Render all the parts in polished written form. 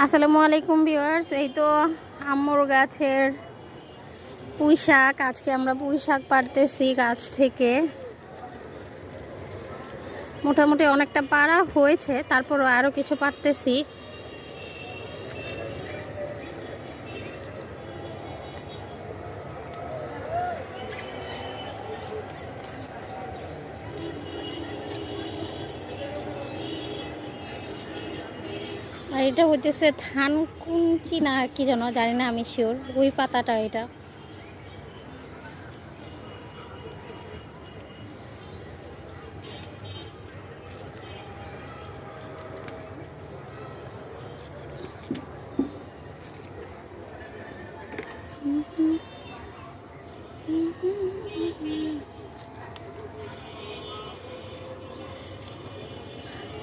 আসসালামু আলাইকুম ভিউয়ার্স। এই তো আম্মুর গাছের পুঁই শাক, আজকে আমরা পুঁই শাক পাড়তেছি গাছ থেকে। মোটামুটি অনেকটা পাড়া হয়েছে, তারপরও আরও কিছু পাড়তেছি। আর এটা হইতেছে থানকুঞ্চি না কি যেন, জানি না, আমি শিওর। ওই পাতাটা এটা।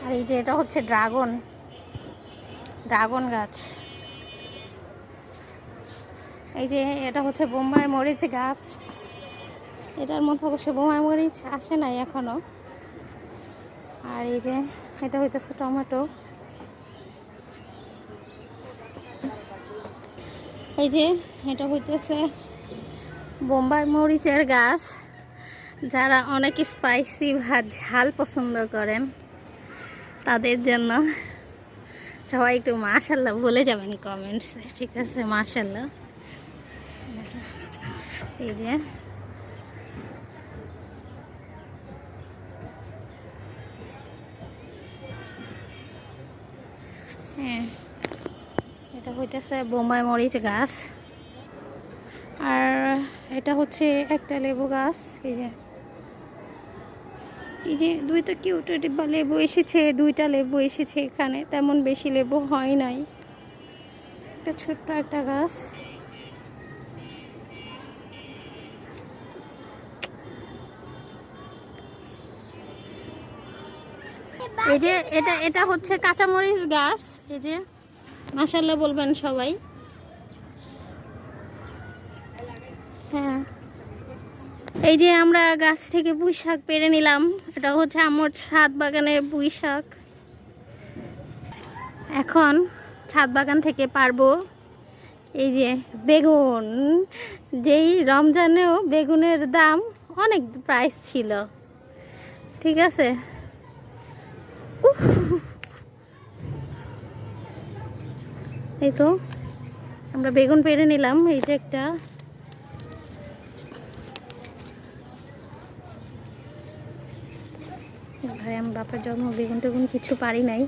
আর এই যে এটা হচ্ছে ড্রাগন গাছ। এই যে এটা হচ্ছে বোম্বাই মরিচ গাছ। এটার মধ্যে অবশ্য বোম্বাই মরিচ আসে নাই এখনো। আর এই যে এটা হইতেছে টমেটো। এই যে এটা হইতেছে বোম্বাই মরিচের গাছ। যারা অনেক স্পাইসি বা ঝাল পছন্দ করেন তাদের জন্য। সবাই একটু মাশাআল্লাহ বলে যাবেন কমেন্টসে, ঠিক আছে? মাশাআল্লাহ। এই যে হ্যাঁ, এটা হইতেছে বোম্বাই মরিচ গাছ। আর এটা হচ্ছে একটা লেবু গাছ। এই যে দুইটা কিউট ডিব্বা লেবু এসেছে, দুইটা লেবু এসেছে এখানে, তেমন বেশি লেবু হয় নাই। একটা ছোট্ট একটা গাছ। এই যে এটা হচ্ছে কাঁচামরিচ গাছ। এই যে মাশাআল্লাহ বলবেন সবাই। হ্যাঁ, এই যে আমরা গাছ থেকে পুঁই শাক পেড়ে নিলাম। এটা হচ্ছে আমার ছাদ বাগানের পুঁই শাক। এখন ছাদ বাগান থেকে পারবো এই যে বেগুন। যেই রমজানেও বেগুনের দাম অনেক প্রাইস ছিল, ঠিক আছে? এই তো আমরা বেগুন পেড়ে নিলাম। এই যে একটা ভাই, আমি বাপের জন্ম বেগুন টেগুন কিছু পারি নাই।